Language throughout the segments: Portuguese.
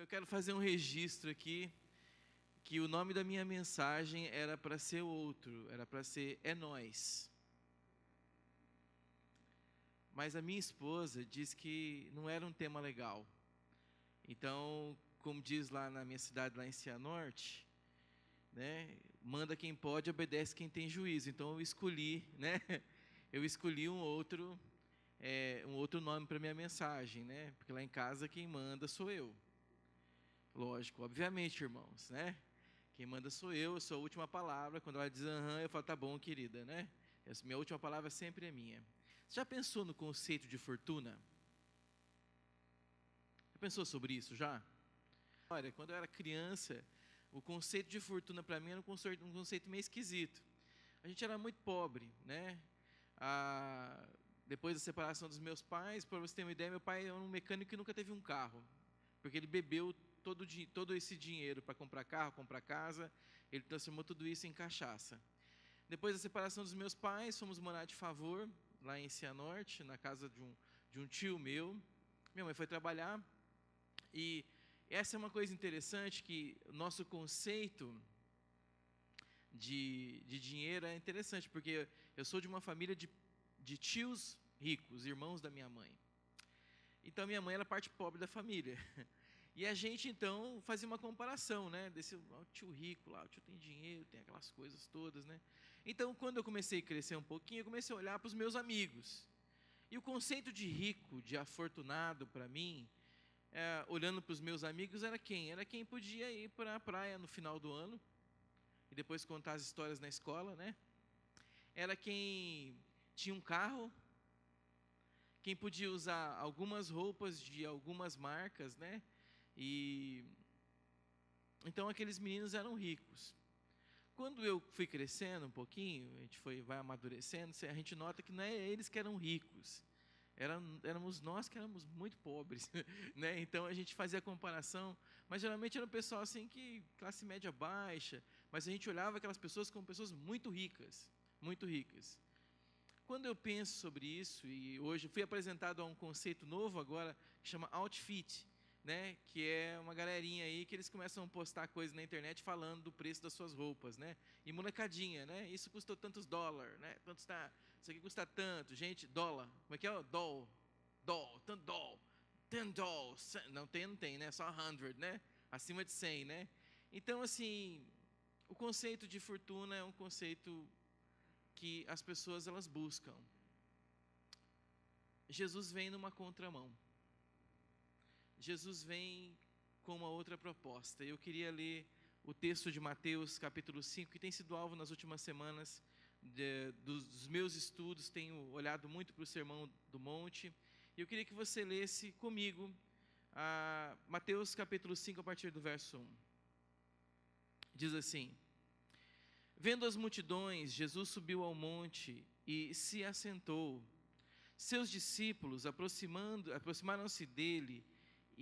Eu quero fazer um registro aqui, que o nome da minha mensagem era para ser outro, era para ser É Nós. Mas a minha esposa disse que não era um tema legal. Então, como diz lá na minha cidade, lá em Cianorte, né, manda quem pode, obedece quem tem juízo. Então eu escolhi, né, eu escolhi um outro nome para minha mensagem, né, porque lá em casa quem manda sou eu. Lógico, obviamente, irmãos, né? Quem manda sou eu sou a última palavra. Quando ela diz aham, eu falo, tá bom, querida, né? Minha última palavra sempre é minha. Você já pensou no conceito de fortuna? Já pensou sobre isso já? Olha, quando eu era criança, o conceito de fortuna para mim era um conceito meio esquisito. A gente era muito pobre, né? Depois da separação dos meus pais, para você ter uma ideia, meu pai era um mecânico que nunca teve um carro, porque ele bebeu todo esse dinheiro para comprar carro, comprar casa, ele transformou tudo isso em cachaça. Depois da separação dos meus pais, fomos morar de favor, lá em Cianorte, na casa de um tio meu. Minha mãe foi trabalhar, e essa é uma coisa interessante, que o nosso conceito de dinheiro é interessante, porque eu sou de uma família de tios ricos, irmãos da minha mãe. Então minha mãe era a parte pobre da família. E a gente então fazia uma comparação, né? O tio rico lá, o tio tem dinheiro, tem aquelas coisas todas, né? Então quando eu comecei a crescer um pouquinho, eu comecei a olhar para os meus amigos. E o conceito de rico, de afortunado para mim, olhando para os meus amigos, era quem? Era quem podia ir para a praia no final do ano e depois contar as histórias na escola, né? Era quem tinha um carro, quem podia usar algumas roupas de algumas marcas, né? E então aqueles meninos eram ricos. Quando eu fui crescendo um pouquinho, a gente vai amadurecendo, a gente nota que não é eles que eram ricos, éramos nós que éramos muito pobres, né? Então a gente fazia a comparação, mas geralmente era um pessoal assim que classe média baixa, mas a gente olhava aquelas pessoas como pessoas muito ricas, muito ricas. Quando eu penso sobre isso, e hoje fui apresentado a um conceito novo agora, que chama outfit, né? Que é uma galerinha aí que eles começam a postar coisas na internet falando do preço das suas roupas, né? E molecadinha, né? Isso custou tantos dólares, né? Isso aqui custa tanto, gente, dólar. Como é que é? Tanto dólar, 10 dólares. Não tem, né? Só 100, né? Acima de 100, né? Então, assim, o conceito de fortuna é um conceito que as pessoas elas buscam. Jesus vem numa contramão. Jesus vem com uma outra proposta. Eu queria ler o texto de Mateus, capítulo 5, que tem sido alvo nas últimas semanas dos meus estudos. Tenho olhado muito para o Sermão do Monte. E eu queria que você lesse comigo Mateus, capítulo 5, a partir do verso 1. Diz assim: Vendo as multidões, Jesus subiu ao monte e se assentou. Seus discípulos aproximaram-se dele,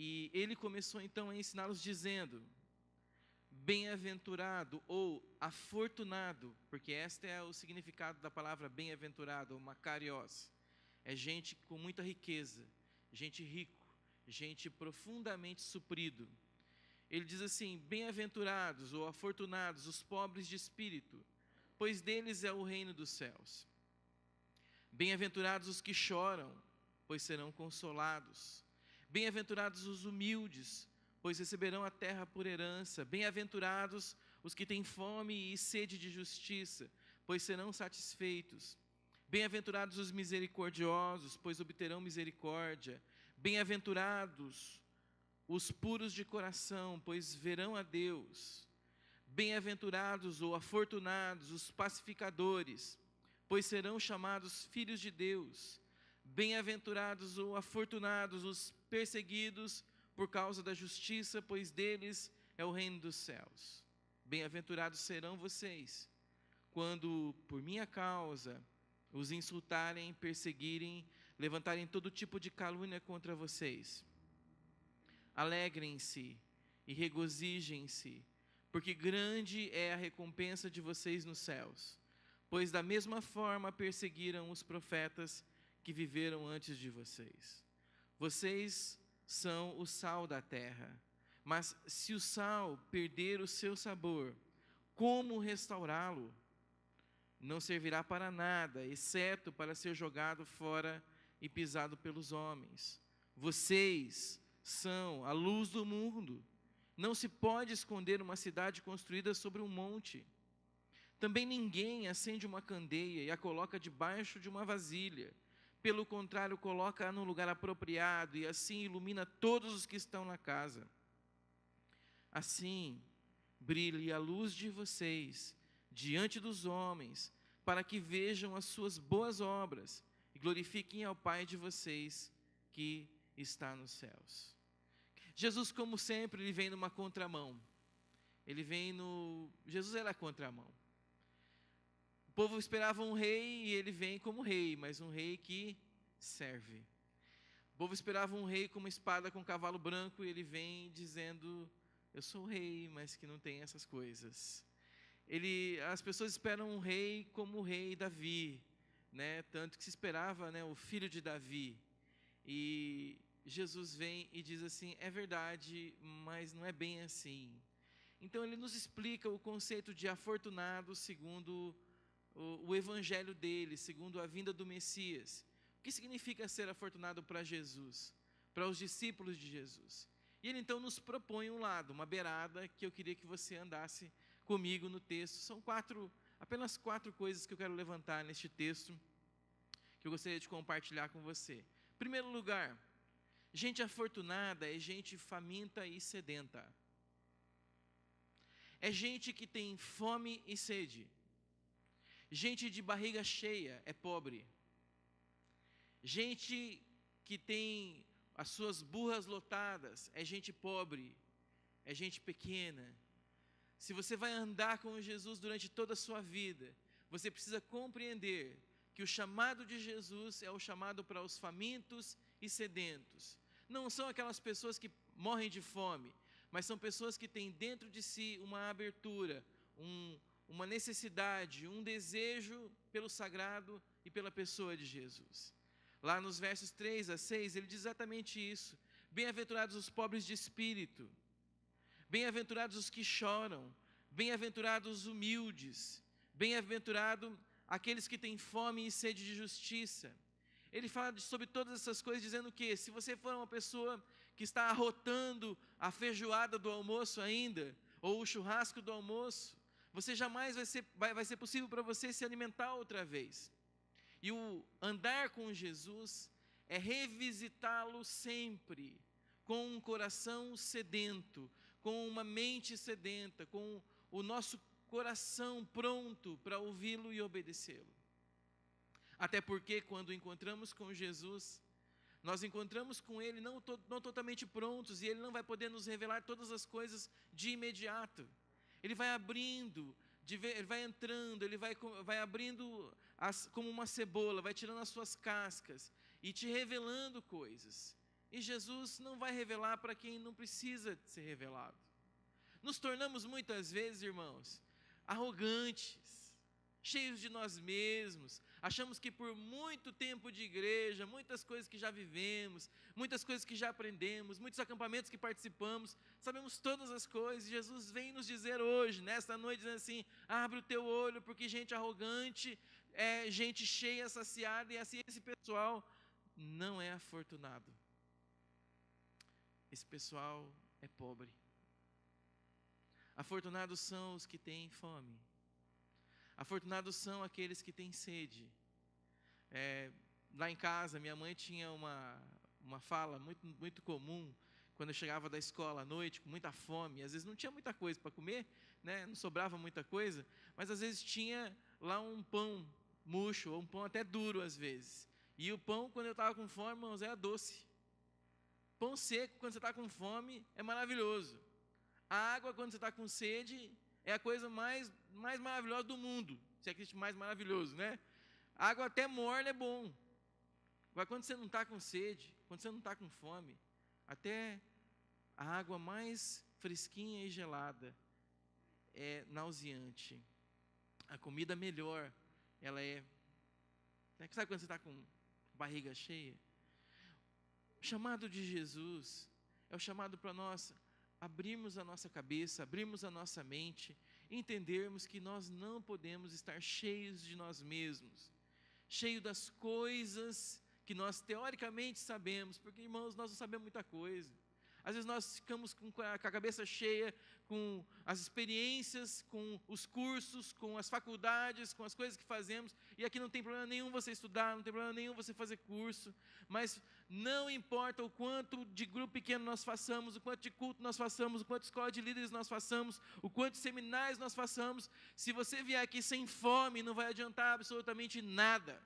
e ele começou então a ensiná-los dizendo: Bem-aventurado ou afortunado, porque este é o significado da palavra bem-aventurado, ou makarios, é gente com muita riqueza, gente rico, gente profundamente suprido. Ele diz assim: bem-aventurados ou afortunados os pobres de espírito, pois deles é o reino dos céus. Bem-aventurados os que choram, pois serão consolados. Bem-aventurados os humildes, pois receberão a terra por herança. Bem-aventurados os que têm fome e sede de justiça, pois serão satisfeitos. Bem-aventurados os misericordiosos, pois obterão misericórdia. Bem-aventurados os puros de coração, pois verão a Deus. Bem-aventurados ou afortunados os pacificadores, pois serão chamados filhos de Deus. Bem-aventurados ou afortunados os perseguidos por causa da justiça, pois deles é o reino dos céus. Bem-aventurados serão vocês, quando por minha causa os insultarem, perseguirem, levantarem todo tipo de calúnia contra vocês. Alegrem-se e regozijem-se, porque grande é a recompensa de vocês nos céus, pois da mesma forma perseguiram os profetas que viveram antes de vocês. Vocês são o sal da terra, Mas se o sal perder o seu sabor, como restaurá-lo? Não servirá para nada, exceto para ser jogado fora e pisado pelos homens. Vocês são a luz do mundo. Não se pode esconder uma cidade construída sobre um monte. Também ninguém acende uma candeia e a coloca debaixo de uma vasilha. Pelo contrário, coloca-a no lugar apropriado e assim ilumina todos os que estão na casa. Assim, brilhe a luz de vocês diante dos homens, para que vejam as suas boas obras e glorifiquem ao Pai de vocês que está nos céus. Jesus, como sempre, ele vem numa contramão. Jesus era a contramão. O povo esperava um rei e ele vem como rei, mas um rei que serve. O povo esperava um rei com uma espada com um cavalo branco e ele vem dizendo: eu sou o rei, mas que não tem essas coisas. As pessoas esperam um rei como o rei Davi, né? Tanto que se esperava, né, o filho de Davi. E Jesus vem e diz assim: é verdade, mas não é bem assim. Então ele nos explica o conceito de afortunado segundo o evangelho dele, segundo a vinda do Messias. O que significa ser afortunado para Jesus, para os discípulos de Jesus? E ele então nos propõe um lado, uma beirada, que eu queria que você andasse comigo no texto. São apenas quatro coisas que eu quero levantar neste texto, que eu gostaria de compartilhar com você. Em primeiro lugar, gente afortunada é gente faminta e sedenta. É gente que tem fome e sede. Gente de barriga cheia é pobre. Gente que tem as suas burras lotadas é gente pobre, é gente pequena. Se você vai andar com Jesus durante toda a sua vida, você precisa compreender que o chamado de Jesus é o chamado para os famintos e sedentos. Não são aquelas pessoas que morrem de fome, mas são pessoas que têm dentro de si uma abertura, uma necessidade, um desejo pelo sagrado e pela pessoa de Jesus. Lá nos versos 3 a 6, ele diz exatamente isso. Bem-aventurados os pobres de espírito, bem-aventurados os que choram, bem-aventurados os humildes, bem-aventurado aqueles que têm fome e sede de justiça. Ele fala sobre todas essas coisas, dizendo que se você for uma pessoa que está arrotando a feijoada do almoço ainda, ou o churrasco do almoço, você jamais vai ser possível para você se alimentar outra vez. E o andar com Jesus é revisitá-lo sempre, com um coração sedento, com uma mente sedenta, com o nosso coração pronto para ouvi-lo e obedecê-lo. Até porque quando encontramos com Jesus, nós encontramos com Ele não totalmente prontos, e Ele não vai poder nos revelar todas as coisas de imediato. Ele vai abrindo, ele vai entrando, ele vai abrindo como uma cebola, vai tirando as suas cascas e te revelando coisas. E Jesus não vai revelar para quem não precisa ser revelado. Nos tornamos muitas vezes, irmãos, arrogantes, cheios de nós mesmos, achamos que por muito tempo de igreja, muitas coisas que já vivemos, muitas coisas que já aprendemos, muitos acampamentos que participamos, sabemos todas as coisas, e Jesus vem nos dizer hoje, nesta noite, dizendo assim: abre o teu olho, porque gente arrogante é gente cheia, saciada, e assim esse pessoal não é afortunado. Esse pessoal é pobre. Afortunados são os que têm fome. Afortunados são aqueles que têm sede. Lá em casa, minha mãe tinha uma fala muito comum, quando eu chegava da escola à noite, com muita fome. Às vezes não tinha muita coisa para comer, né? Não sobrava muita coisa, mas às vezes tinha lá um pão murcho, ou um pão até duro às vezes. E o pão, quando eu estava com fome, irmãos, era doce. Pão seco, quando você está com fome, é maravilhoso. A água, quando você está com sede, é a coisa mais maravilhosa do mundo. Se existe mais maravilhoso, né? A água até morna é bom. Agora, quando você não está com sede, quando você não está com fome, até a água mais fresquinha e gelada é nauseante. A comida melhor, ela é... Sabe quando você está com barriga cheia? O chamado de Jesus é o chamado para nós abrirmos a nossa cabeça, abrirmos a nossa mente, entendermos que nós não podemos estar cheios de nós mesmos, cheios das coisas que nós teoricamente sabemos, porque, irmãos, nós não sabemos muita coisa. Às vezes nós ficamos com a cabeça cheia com as experiências, com os cursos, com as faculdades, com as coisas que fazemos, e aqui não tem problema nenhum você estudar, não tem problema nenhum você fazer curso, mas não importa o quanto de grupo pequeno nós façamos, o quanto de culto nós façamos, o quanto de escola de líderes nós façamos, o quanto de seminários nós façamos, se você vier aqui sem fome, não vai adiantar absolutamente nada.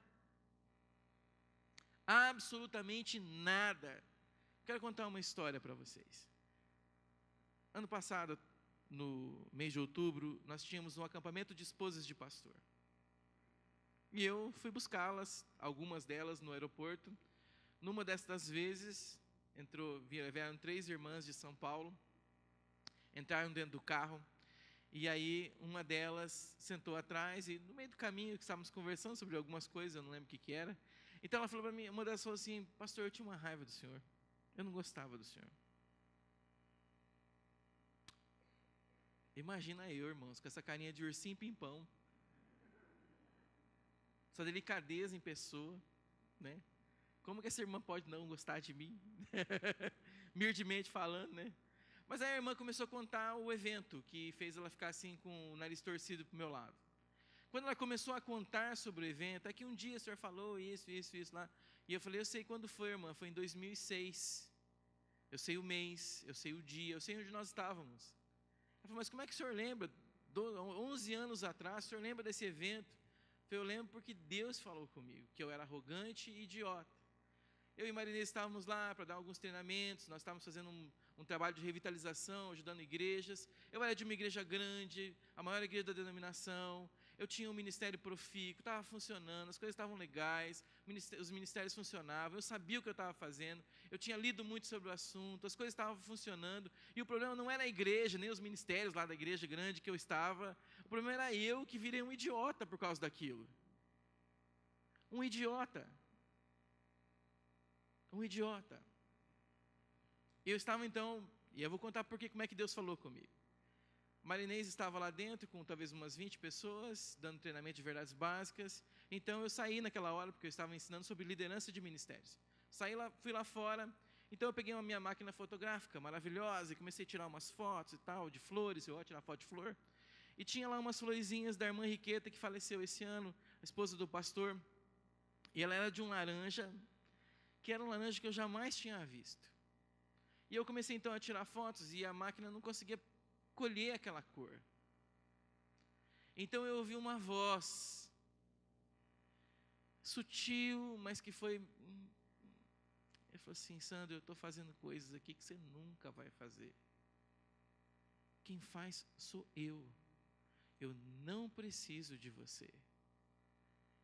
Absolutamente nada. Quero contar uma história para vocês. Ano passado, no mês de outubro, nós tínhamos um acampamento de esposas de pastor. E eu fui buscá-las, algumas delas no aeroporto. Numa destas vezes, vieram 3 irmãs de São Paulo, entraram dentro do carro, e aí uma delas sentou atrás, e no meio do caminho, que estávamos conversando sobre algumas coisas, eu não lembro o que era. Então ela falou para mim, uma delas falou assim: pastor, eu tinha uma raiva do senhor. Eu não gostava do senhor. Imagina eu, irmãos, com essa carinha de ursinho pimpão, essa delicadeza em pessoa, né? Como que essa irmã pode não gostar de mim? Humildemente falando, né? Mas aí a irmã começou a contar o evento que fez ela ficar assim com o nariz torcido para o meu lado. Quando ela começou a contar sobre o evento, é que um dia o senhor falou isso lá. E eu falei, eu sei quando foi, irmã, foi em 2006. Eu sei o mês, eu sei o dia, eu sei onde nós estávamos. Ela falou, mas como é que o senhor lembra? 11 anos atrás, o senhor lembra desse evento? Eu falei, eu lembro porque Deus falou comigo, que eu era arrogante e idiota. Eu e Marinês estávamos lá para dar alguns treinamentos, nós estávamos fazendo um trabalho de revitalização, ajudando igrejas. Eu era de uma igreja grande, a maior igreja da denominação. Eu tinha um ministério profícuo, estava funcionando, as coisas estavam legais, os ministérios funcionavam, eu sabia o que eu estava fazendo, eu tinha lido muito sobre o assunto, as coisas estavam funcionando, e o problema não era a igreja, nem os ministérios lá da igreja grande que eu estava, o problema era eu que virei um idiota por causa daquilo. Um idiota. Um idiota. Eu estava então, e eu vou contar como é que Deus falou comigo. Marinês estava lá dentro com talvez umas 20 pessoas, dando treinamento de verdades básicas. Então eu saí naquela hora, porque eu estava ensinando sobre liderança de ministérios. Fui lá fora, então eu peguei a minha máquina fotográfica maravilhosa e comecei a tirar umas fotos e tal, de flores, eu gosto de tirar foto de flor. E tinha lá umas florezinhas da irmã Henriqueta, que faleceu esse ano, a esposa do pastor. E ela era de um laranja, que era um laranja que eu jamais tinha visto. E eu comecei então a tirar fotos e a máquina não conseguia colher aquela cor. Então eu ouvi uma voz sutil, mas que foi... Ele falou assim, Sandro, eu estou fazendo coisas aqui que você nunca vai fazer. Quem faz sou eu. Eu não preciso de você.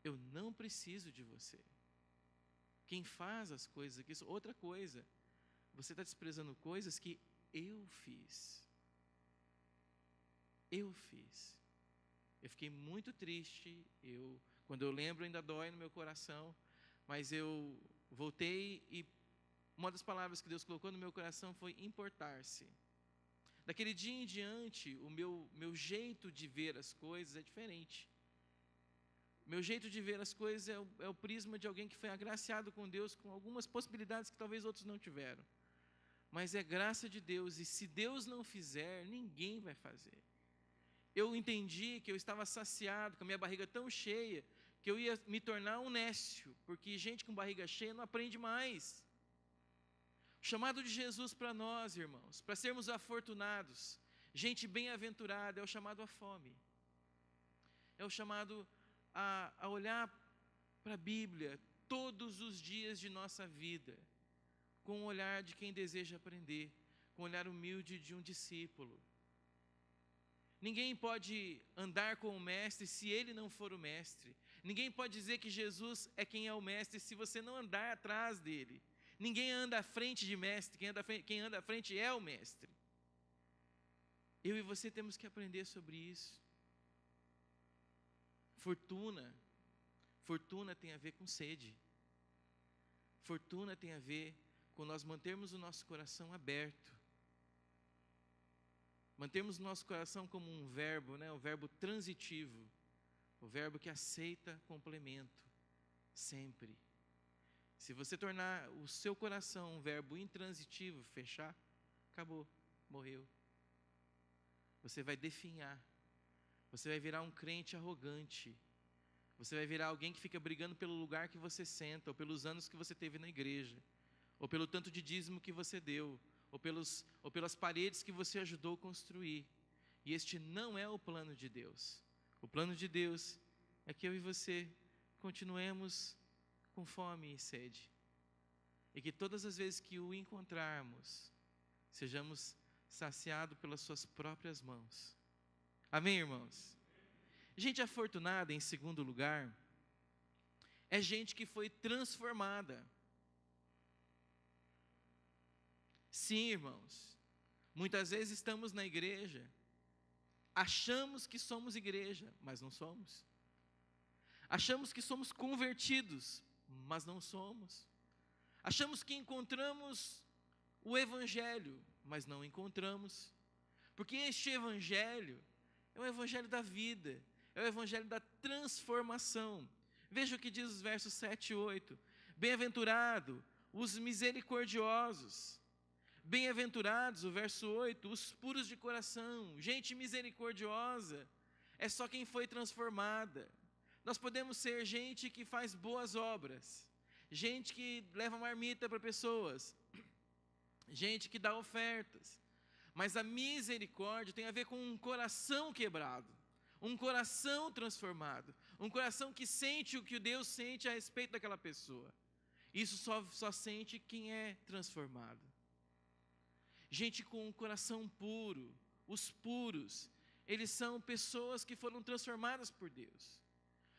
Eu não preciso de você. Quem faz as coisas aqui, outra coisa, você está desprezando coisas que eu fiz. Eu fiz. Eu fiquei muito triste, quando eu lembro ainda dói no meu coração, mas eu voltei e uma das palavras que Deus colocou no meu coração foi importar-se. Daquele dia em diante, o meu jeito de ver as coisas é diferente. Meu jeito de ver as coisas é o prisma de alguém que foi agraciado com Deus, com algumas possibilidades que talvez outros não tiveram. Mas é graça de Deus, e se Deus não fizer, ninguém vai fazer. Eu entendi que eu estava saciado, com a minha barriga tão cheia, que eu ia me tornar um nécio, porque gente com barriga cheia não aprende mais. O chamado de Jesus para nós, irmãos, para sermos afortunados, gente bem-aventurada, é o chamado à fome. É o chamado a olhar para a Bíblia todos os dias de nossa vida, com o olhar de quem deseja aprender, com o olhar humilde de um discípulo. Ninguém pode andar com o mestre se ele não for o mestre. Ninguém pode dizer que Jesus é quem é o mestre se você não andar atrás dele. Ninguém anda à frente de mestre, quem anda à frente é o mestre. Eu e você temos que aprender sobre isso. Fortuna tem a ver com sede. Fortuna tem a ver com nós mantermos o nosso coração aberto Mantermos nosso coração como um verbo, né? Um verbo transitivo, o verbo que aceita complemento, sempre. Se você tornar o seu coração um verbo intransitivo, fechar, acabou, morreu. Você vai definhar, você vai virar um crente arrogante, você vai virar alguém que fica brigando pelo lugar que você senta, ou pelos anos que você teve na igreja, ou pelo tanto de dízimo que você deu, ou pelas paredes que você ajudou a construir. E este não é o plano de Deus. O plano de Deus é que eu e você continuemos com fome e sede, e que todas as vezes que o encontrarmos, sejamos saciados pelas suas próprias mãos. Amém, irmãos? Gente afortunada, em segundo lugar, é gente que foi transformada. Sim, irmãos, muitas vezes estamos na igreja, achamos que somos igreja, mas não somos. Achamos que somos convertidos, mas não somos. Achamos que encontramos o evangelho, mas não encontramos. Porque este evangelho é o evangelho da vida, é o evangelho da transformação. Veja o que diz os versos 7 e 8. Bem-aventurado os misericordiosos. Bem-aventurados, o verso 8, os puros de coração. Gente misericordiosa é só quem foi transformada. Nós podemos ser gente que faz boas obras, gente que leva marmita para pessoas, gente que dá ofertas, mas a misericórdia tem a ver com um coração quebrado, um coração transformado, um coração que sente o que Deus sente a respeito daquela pessoa. Isso só sente quem é transformado. Gente com um coração puro, os puros, eles são pessoas que foram transformadas por Deus.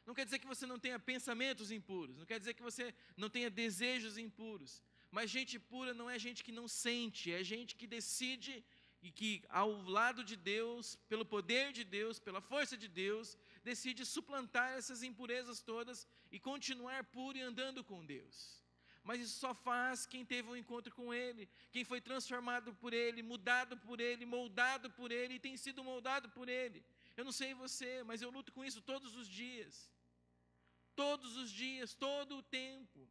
Não quer dizer que você não tenha pensamentos impuros, não quer dizer que você não tenha desejos impuros, mas gente pura não é gente que não sente, é gente que decide e que ao lado de Deus, pelo poder de Deus, pela força de Deus, decide suplantar essas impurezas todas e continuar puro e andando com Deus. Mas isso só faz quem teve um encontro com Ele, quem foi transformado por Ele, mudado por Ele, moldado por Ele e tem sido moldado por Ele. Eu não sei você, mas eu luto com isso todos os dias. Todos os dias, todo o tempo.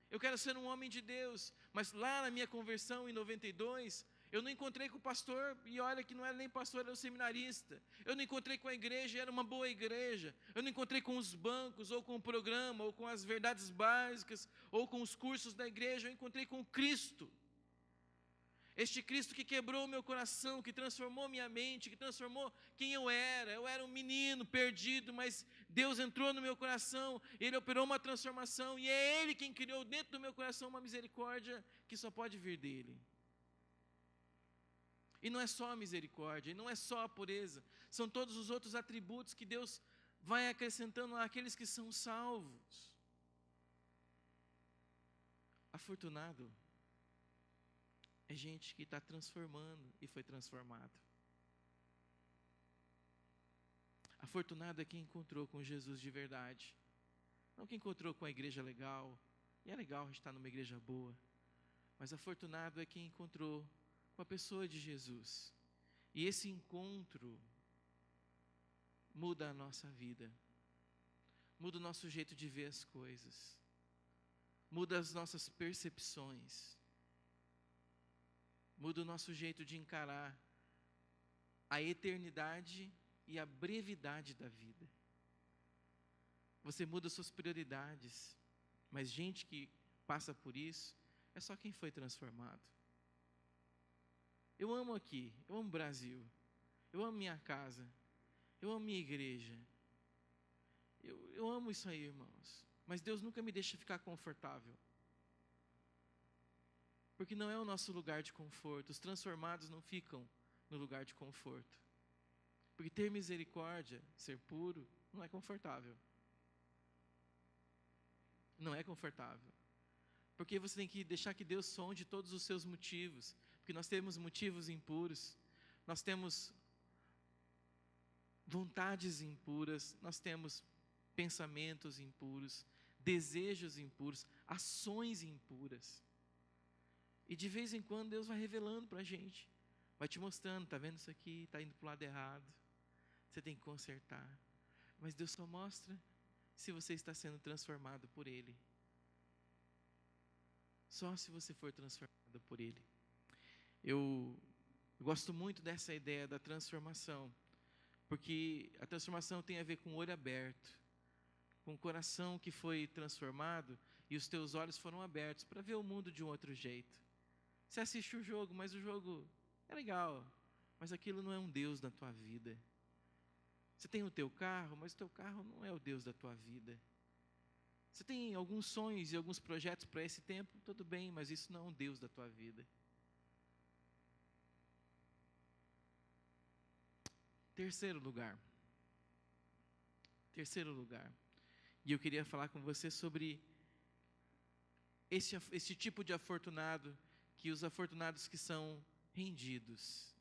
Eu quero ser um homem de Deus, mas lá na minha conversão em 92, eu não encontrei com o pastor, e olha que não era nem pastor, era um seminarista. Eu não encontrei com a igreja, era uma boa igreja. Eu não encontrei com os bancos, ou com o programa, ou com as verdades básicas, ou com os cursos da igreja. Eu encontrei com Cristo. Este Cristo que quebrou o meu coração, que transformou minha mente, que transformou quem eu era. Eu era um menino perdido, mas Deus entrou no meu coração, Ele operou uma transformação, e é Ele quem criou dentro do meu coração uma misericórdia que só pode vir dEle. E não é só a misericórdia, e não é só a pureza, são todos os outros atributos que Deus vai acrescentando àqueles que são salvos. Afortunado é gente que está transformando e foi transformado. Afortunado é quem encontrou com Jesus de verdade. Não quem encontrou com a igreja legal. E é legal a gente estar numa igreja boa. Mas afortunado é quem encontrou com a pessoa de Jesus. E esse encontro muda a nossa vida. Muda o nosso jeito de ver as coisas. Muda as nossas percepções. Muda o nosso jeito de encarar a eternidade e a brevidade da vida. Você muda suas prioridades, mas gente que passa por isso é só quem foi transformado. Eu amo aqui, eu amo o Brasil, eu amo minha casa, eu amo minha igreja. Eu amo isso aí, irmãos, mas Deus nunca me deixa ficar confortável. Porque não é o nosso lugar de conforto. Os transformados não ficam no lugar de conforto. Porque ter misericórdia, ser puro, não é confortável. Não é confortável. Porque você tem que deixar que Deus sonde todos os seus motivos. Porque nós temos motivos impuros. Nós temos vontades impuras. Nós temos pensamentos impuros. Desejos impuros. Ações impuras. E de vez em quando Deus vai revelando para a gente. vai te mostrando, está vendo isso aqui, está indo para o lado errado, você tem que consertar. Mas Deus só mostra se você está sendo transformado por Ele. Só se você for transformado por Ele. Eu gosto muito dessa ideia da transformação, porque a transformação tem a ver com o olho aberto, com o coração que foi transformado e os teus olhos foram abertos para ver o mundo de um outro jeito. Você assiste o jogo, mas o jogo é legal, mas aquilo não é um Deus na tua vida. Você tem o teu carro, mas o teu carro não é o Deus da tua vida. Você tem alguns sonhos e alguns projetos para esse tempo, tudo bem, mas isso não é um Deus da tua vida. Terceiro lugar. E eu queria falar com você sobre esse tipo de afortunado, que os afortunados que são rendidos.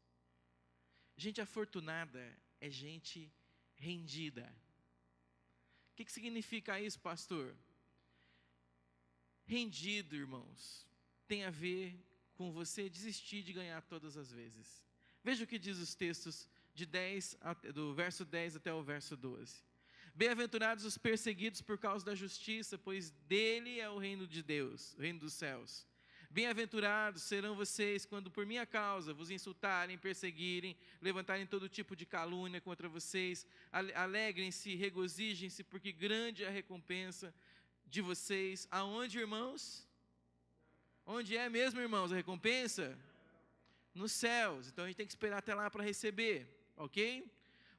Gente afortunada é gente rendida. O que significa isso, pastor? Rendido, irmãos, tem a ver com você desistir de ganhar todas as vezes. Veja o que diz os textos do verso 10 até o verso 12. Bem-aventurados os perseguidos por causa da justiça, pois dele é o reino de Deus, o reino dos céus. Bem-aventurados serão vocês quando por minha causa vos insultarem, perseguirem, levantarem todo tipo de calúnia contra vocês. Alegrem-se, regozijem-se, porque grande é a recompensa de vocês. Aonde, irmãos? Onde é mesmo, irmãos, a recompensa? Nos céus. Então a gente tem que esperar até lá para receber, ok?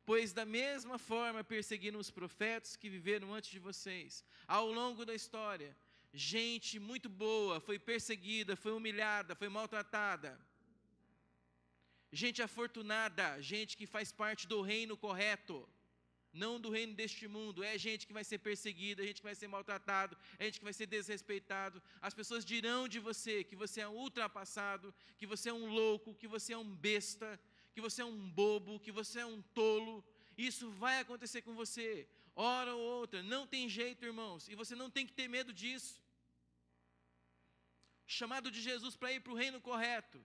Pois da mesma forma perseguiram os profetas que viveram antes de vocês. Ao longo da história, gente muito boa foi perseguida, foi humilhada, foi maltratada. Gente afortunada, gente que faz parte do reino correto, não do reino deste mundo. É gente que vai ser perseguida, é gente que vai ser maltratado, é gente que vai ser desrespeitado. As pessoas dirão de você que você é um ultrapassado, que você é um louco, que você é um besta, que você é um bobo, que você é um tolo. Isso vai acontecer com você, hora ou outra, não tem jeito, irmãos, e você não tem que ter medo disso. Chamado de Jesus para ir para o reino correto.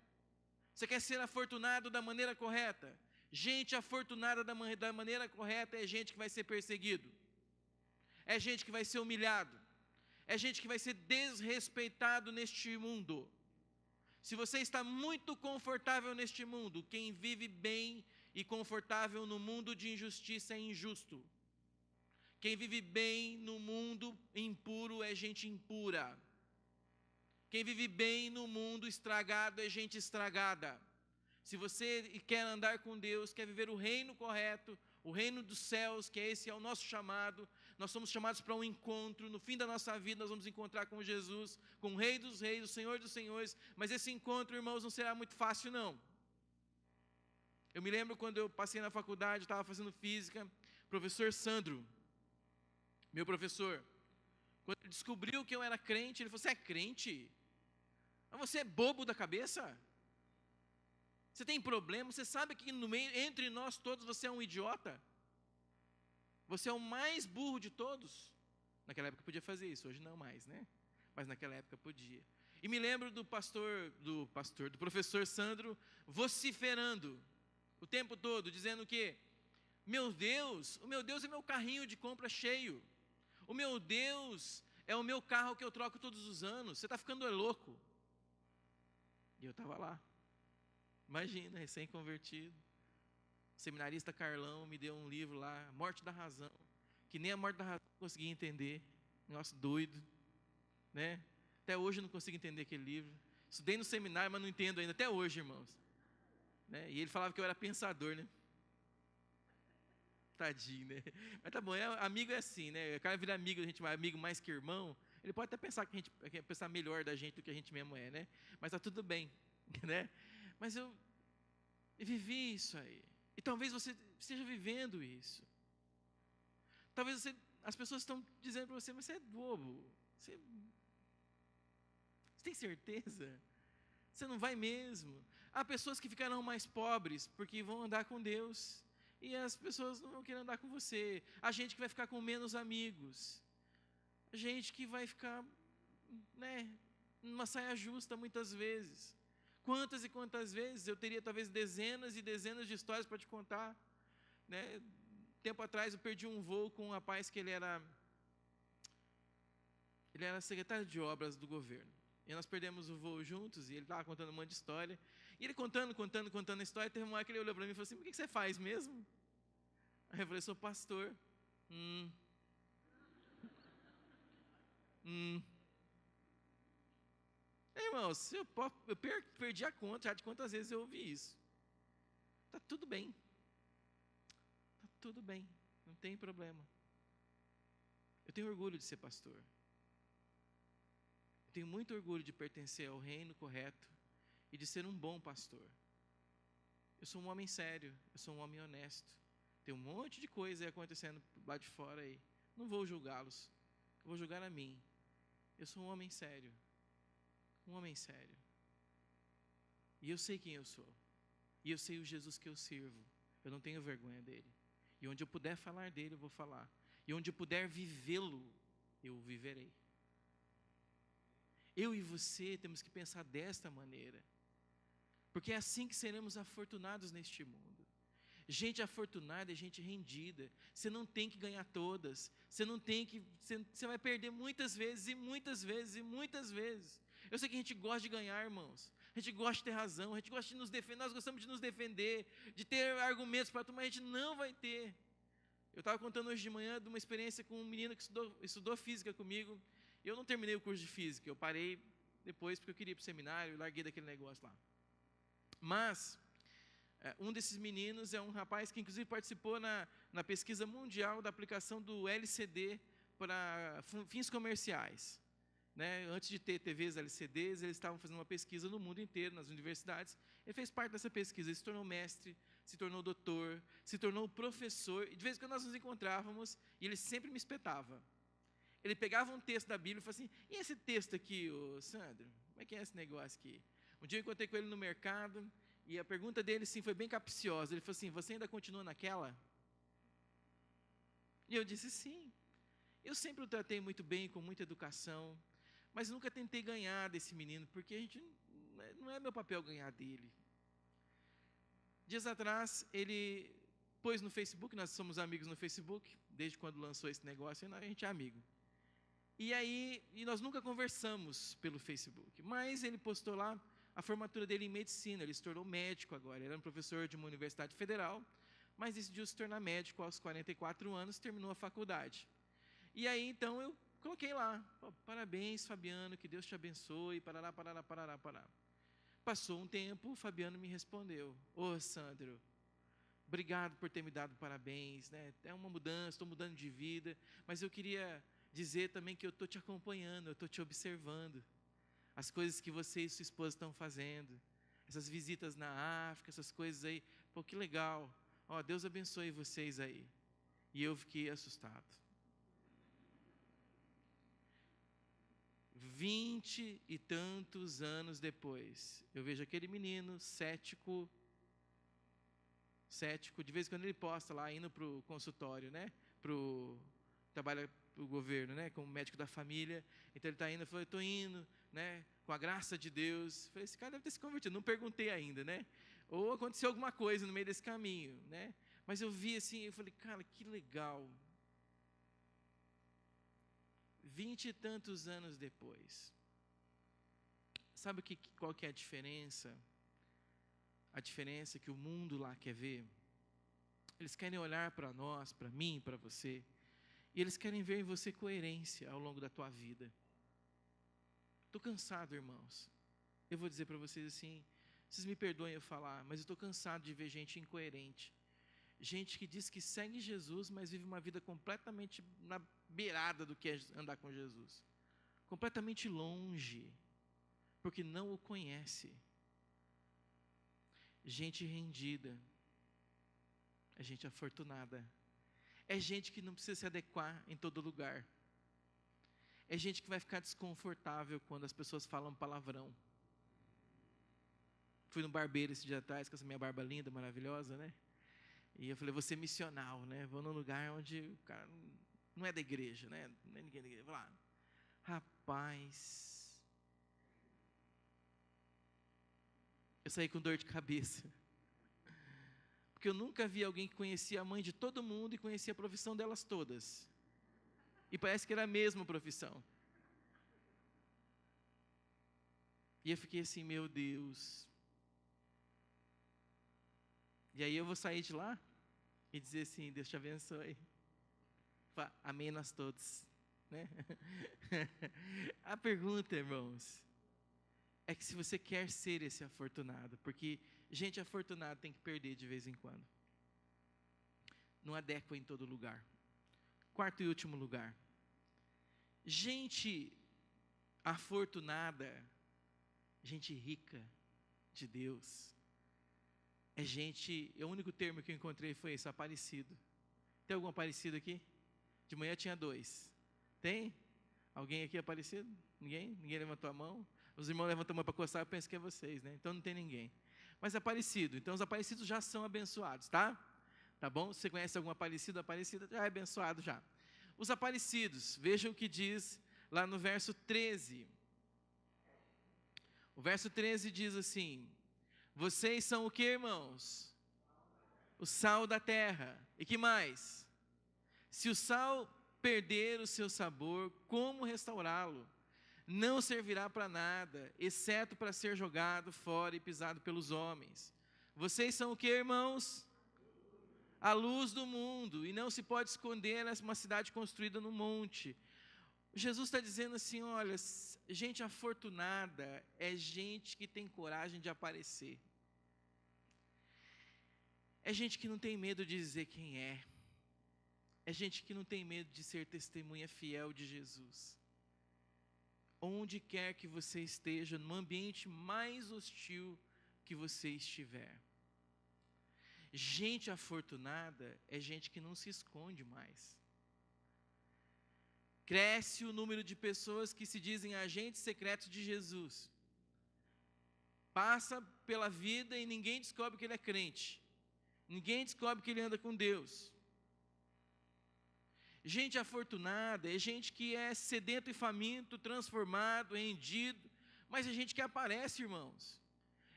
Você quer ser afortunado da maneira correta? Gente afortunada da maneira correta é gente que vai ser perseguido, é gente que vai ser humilhado, é gente que vai ser desrespeitado neste mundo. Se você está muito confortável neste mundo, quem vive bem e confortável no mundo de injustiça é injusto. Quem vive bem no mundo impuro é gente impura. Quem vive bem no mundo estragado é gente estragada. Se você quer andar com Deus, quer viver o reino correto, o reino dos céus, que esse é o nosso chamado, nós somos chamados para um encontro. No fim da nossa vida nós vamos encontrar com Jesus, com o Rei dos Reis, o Senhor dos Senhores. Mas esse encontro, irmãos, não será muito fácil, não. Eu me lembro quando eu passei na faculdade, estava fazendo física, professor Sandro, meu professor, quando ele descobriu que eu era crente, ele falou: você é crente? Mas você é bobo da cabeça? Você tem problema? Você sabe que no meio, entre nós todos, você é um idiota? Você é o mais burro de todos? Naquela época podia fazer isso, hoje não mais, né? Mas naquela época podia. E me lembro do professor Sandro vociferando o tempo todo, dizendo o quê? O meu Deus é meu carrinho de compra cheio. O meu Deus é o meu carro que eu troco todos os anos. Você está ficando louco. E eu estava lá. Imagina, recém-convertido. O seminarista Carlão me deu um livro lá, Morte da Razão, que nem a Morte da Razão eu conseguia entender. Negócio doido, né? Até hoje eu não consigo entender aquele livro. Estudei no seminário, mas não entendo ainda, até hoje, irmãos. Né? E ele falava que eu era pensador, né? Tadinho, né? Mas tá bom, amigo é assim, né? O cara vira amigo, a gente vai amigo mais que irmão. Ele pode até pensar que a gente quer pensar melhor da gente do que a gente mesmo é, né? Mas tá tudo bem, né? Mas eu vivi isso aí. E talvez você esteja vivendo isso. Talvez as pessoas estão dizendo para você: mas você é bobo. Você tem certeza? Você não vai mesmo. Há pessoas que ficarão mais pobres porque vão andar com Deus. E as pessoas não vão querer andar com você. Há gente que vai ficar com menos amigos. Gente que vai ficar, né, numa saia justa muitas vezes. Quantas e quantas vezes eu teria talvez dezenas e dezenas de histórias para te contar, né? Tempo atrás eu perdi um voo com um rapaz que ele era secretário de obras do governo. E nós perdemos o voo juntos, e ele estava contando um monte de história. E ele contando a história, teve uma hora que ele olhou para mim e falou assim: "O que você faz mesmo?" Aí eu falei: "Sou pastor." Hum. Irmãos, eu perdi a conta já de quantas vezes eu ouvi isso. Tá tudo bem. Tá tudo bem. Não tem problema. Eu tenho orgulho de ser pastor. Eu tenho muito orgulho de pertencer ao reino correto e de ser um bom pastor. Eu sou um homem sério, eu sou um homem honesto. Tem um monte de coisa aí acontecendo lá de fora aí. Não vou julgá-los. Eu vou julgar a mim. Eu sou um homem sério. Um homem sério. E eu sei quem eu sou. E eu sei o Jesus que eu sirvo. Eu não tenho vergonha dele. E onde eu puder falar dele, eu vou falar. E onde eu puder vivê-lo, eu viverei. Eu e você temos que pensar desta maneira. Porque é assim que seremos afortunados neste mundo. Gente afortunada é gente rendida. Você não tem que ganhar todas. Você vai perder muitas vezes e muitas vezes e muitas vezes. Eu sei que a gente gosta de ganhar, irmãos. A gente gosta de ter razão, a gente gosta de nos defender, nós gostamos de nos defender, de ter argumentos para tomar, a gente não vai ter. Eu estava contando hoje de manhã de uma experiência com um menino que estudou física comigo. Eu não terminei o curso de física, eu parei depois porque eu queria ir para o seminário e larguei daquele negócio lá. Mas um desses meninos é um rapaz que inclusive participou na pesquisa mundial da aplicação do LCD para fins comerciais. Né? Antes de ter TVs LCDs, eles estavam fazendo uma pesquisa no mundo inteiro, nas universidades. Ele fez parte dessa pesquisa, ele se tornou mestre, se tornou doutor, se tornou professor, e de vez em quando nós nos encontrávamos, e ele sempre me espetava. Ele pegava um texto da Bíblia e falava assim: "E esse texto aqui, ô Sandro? Como é que é esse negócio aqui?" Um dia eu encontrei com ele no mercado, e a pergunta dele sim, foi bem capciosa. Ele falou assim: "Você ainda continua naquela?" E eu disse: "Sim. Eu sempre o tratei muito bem, com muita educação, mas nunca tentei ganhar desse menino, porque não é meu papel ganhar dele." Dias atrás, ele pôs no Facebook, nós somos amigos no Facebook, desde quando lançou esse negócio, a gente é amigo. E nós nunca conversamos pelo Facebook, mas ele postou lá a formatura dele em medicina, ele se tornou médico agora, ele era um professor de uma universidade federal, mas decidiu se tornar médico aos 44 anos, terminou a faculdade. E aí, então, eu coloquei lá: "Parabéns, Fabiano, que Deus te abençoe, parará, parará, parará, parará." Passou um tempo, o Fabiano me respondeu: "Ô Sandro, obrigado por ter me dado parabéns, né? É uma mudança, estou mudando de vida, mas eu queria dizer também que eu estou te acompanhando, eu estou te observando, as coisas que você e sua esposa estão fazendo, essas visitas na África, essas coisas aí, pô, que legal, ó, Deus abençoe vocês aí." E eu fiquei assustado. 20 e tantos anos depois, eu vejo aquele menino cético, de vez em quando ele posta lá, indo para o consultório, né? Trabalha para o governo, né? Como médico da família. Então ele está indo, eu falei: "Estou indo, né? Com a graça de Deus." Eu falei: "Esse cara deve ter se convertido." Não perguntei ainda, né? Ou aconteceu alguma coisa no meio desse caminho, né? Mas eu vi assim, eu falei: "Cara, que legal." 20 e tantos anos depois. Sabe qual que é a diferença? A diferença que o mundo lá quer ver. Eles querem olhar para nós, para mim, para você, e eles querem ver em você coerência ao longo da tua vida. Estou cansado, irmãos. Eu vou dizer para vocês assim, vocês me perdoem eu falar, mas eu estou cansado de ver gente incoerente. Gente que diz que segue Jesus, mas vive uma vida completamente na beirada do que é andar com Jesus. Completamente longe, porque não o conhece. Gente rendida, é gente afortunada, é gente que não precisa se adequar em todo lugar, é gente que vai ficar desconfortável quando as pessoas falam palavrão. Fui no barbeiro esse dia atrás, com essa minha barba linda, maravilhosa, né? E eu falei: "Vou ser missional, né? Vou num lugar onde o cara não é da igreja, né? Não é ninguém da igreja." Vou lá. Rapaz, Eu saí com dor de cabeça. Porque eu nunca vi alguém que conhecia a mãe de todo mundo e conhecia a profissão delas todas. E parece que era a mesma profissão. E eu fiquei assim, meu Deus. E aí eu vou sair de lá e dizer assim, Deus te abençoe. Amém nós todos. Né? A pergunta, irmãos, é que se você quer ser esse afortunado, porque gente afortunada tem que perder de vez em quando. Não adequa em todo lugar. Quarto e último lugar. Gente afortunada, gente rica de Deus, é gente, o único termo que eu encontrei foi esse, aparecido. Tem algum aparecido aqui? De manhã tinha 2. Tem? Alguém aqui aparecido? Ninguém? Ninguém levantou a mão? Os irmãos levantam a mão para coçar, eu penso que é vocês, né? Então não tem ninguém. Mas aparecido, então os aparecidos já são abençoados, tá? Tá bom? Se você conhece algum aparecido, aparecida, já é abençoado já. Os aparecidos, vejam o que diz lá no verso 13. O verso 13 diz assim: vocês são o que, irmãos? O sal da terra. E que mais? Se o sal perder o seu sabor, como restaurá-lo? Não servirá para nada, exceto para ser jogado fora e pisado pelos homens. Vocês são o que, irmãos? A luz do mundo, e não se pode esconder uma cidade construída no monte. Jesus está dizendo assim, olha, gente afortunada é gente que tem coragem de aparecer. É gente que não tem medo de dizer quem é. É gente que não tem medo de ser testemunha fiel de Jesus. Onde quer que você esteja, no ambiente mais hostil que você estiver. Gente afortunada é gente que não se esconde mais. Cresce o número de pessoas que se dizem agentes secretos de Jesus. Passa pela vida e ninguém descobre que ele é crente. Ninguém descobre que ele anda com Deus. Gente afortunada é gente que é sedento e faminto, transformado, rendido, mas é gente que aparece, irmãos.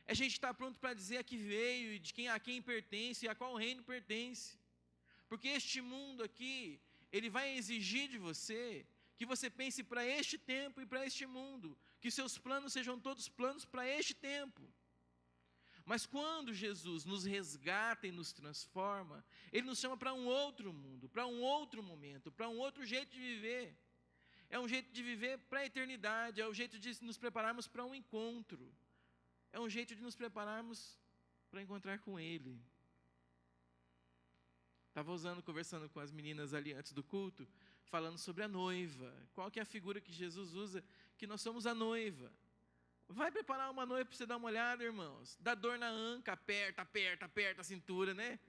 É gente que está pronto para dizer a que veio, e a quem pertence, e a qual reino pertence. Porque este mundo aqui, ele vai exigir de você que você pense para este tempo e para este mundo, que seus planos sejam todos planos para este tempo. Mas quando Jesus nos resgata e nos transforma, Ele nos chama para um outro mundo, para um outro momento, para um outro jeito de viver. É um jeito de viver para a eternidade, é um jeito de nos prepararmos para um encontro. É um jeito de nos prepararmos para encontrar com Ele. Estava conversando com as meninas ali antes do culto, falando sobre a noiva. Qual que é a figura que Jesus usa? Que nós somos a noiva. Vai preparar uma noiva para você dar uma olhada, irmãos. Dá dor na anca, aperta a cintura, né?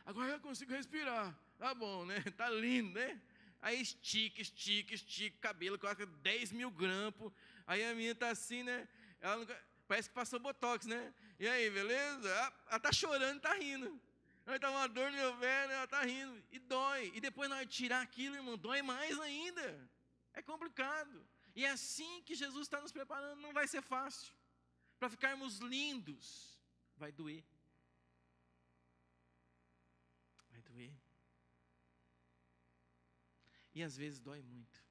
Agora eu consigo respirar. Tá bom, né? Tá lindo, né? Aí estica o cabelo, coloca 10 mil grampos. Aí a menina tá assim, né? Ela parece que passou botox, né? E aí, beleza? Ela tá chorando, tá rindo. Aí tá uma dor no meu pé, né? Ela tá rindo. E dói. E depois na hora de tirar aquilo, irmão, dói mais ainda. É complicado. E é assim que Jesus está nos preparando, não vai ser fácil. Para ficarmos lindos, vai doer. Vai doer. E às vezes dói muito.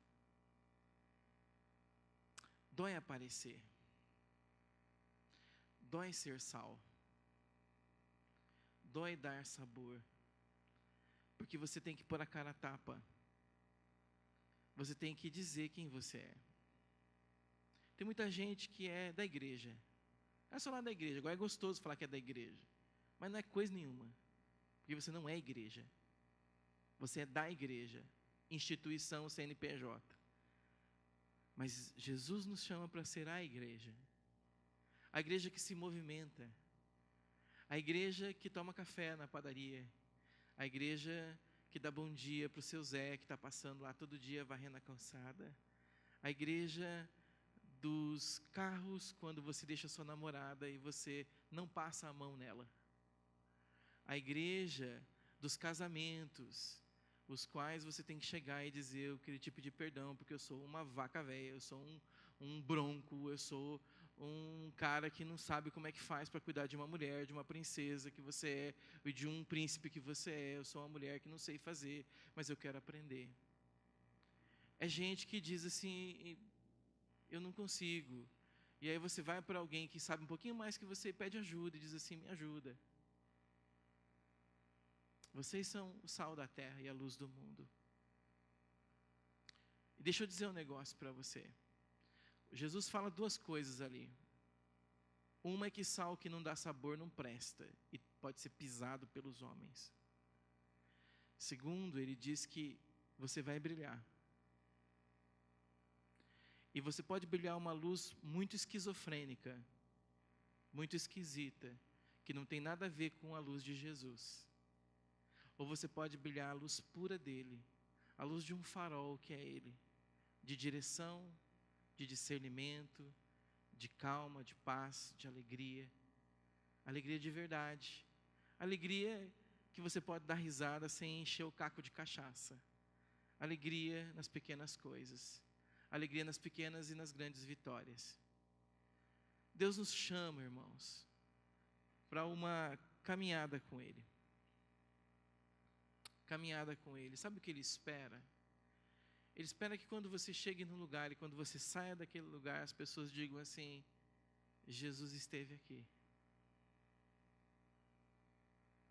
Dói aparecer. Dói ser sal. Dói dar sabor. Porque você tem que pôr a cara a tapa. Você tem que dizer quem você é. Tem muita gente que é da igreja. É só lá da igreja. Agora é gostoso falar que é da igreja. Mas não é coisa nenhuma. Porque você não é igreja. Você é da igreja. Instituição CNPJ. Mas Jesus nos chama para ser a igreja. A igreja que se movimenta. A igreja que toma café na padaria. A igreja que dá bom dia para o seu Zé, que está passando lá todo dia varrendo a calçada. A igreja dos carros, quando você deixa sua namorada e você não passa a mão nela. A igreja dos casamentos, os quais você tem que chegar e dizer: eu queria te pedir perdão, porque eu sou uma vaca velha, eu sou um bronco, eu sou um cara que não sabe como é que faz para cuidar de uma mulher, de uma princesa que você é, e de um príncipe que você é. Eu sou uma mulher que não sei fazer, mas eu quero aprender. É gente que diz assim, eu não consigo. E aí você vai para alguém que sabe um pouquinho mais que você e pede ajuda e diz assim, me ajuda. Vocês são o sal da terra e a luz do mundo. E deixa eu dizer um negócio para você. Jesus fala duas coisas ali. Uma é que sal que não dá sabor não presta e pode ser pisado pelos homens. Segundo, ele diz que você vai brilhar. E você pode brilhar uma luz muito esquizofrênica, muito esquisita, que não tem nada a ver com a luz de Jesus. Ou você pode brilhar a luz pura dele, a luz de um farol que é ele, de direção, de discernimento, de calma, de paz, de alegria. Alegria de verdade. Alegria que você pode dar risada sem encher o caco de cachaça. Alegria nas pequenas coisas. Alegria nas pequenas e nas grandes vitórias. Deus nos chama, irmãos, para uma caminhada com Ele. Caminhada com Ele. Sabe o que Ele espera? Ele espera que quando você chegue no lugar e quando você saia daquele lugar, as pessoas digam assim, Jesus esteve aqui.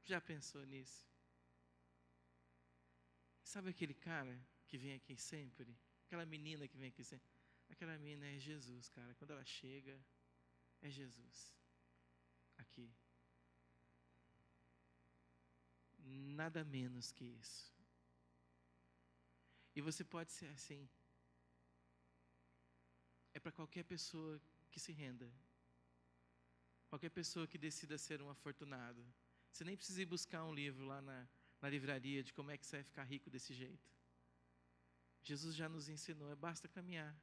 Já pensou nisso? Sabe aquele cara que vem aqui sempre? Aquela menina que vem aqui sempre? Aquela menina é Jesus, cara. Quando ela chega, é Jesus. Aqui. Nada menos que isso. E você pode ser assim. É para qualquer pessoa que se renda. Qualquer pessoa que decida ser um afortunado. Você nem precisa ir buscar um livro lá na livraria de como é que você vai ficar rico desse jeito. Jesus já nos ensinou, basta caminhar.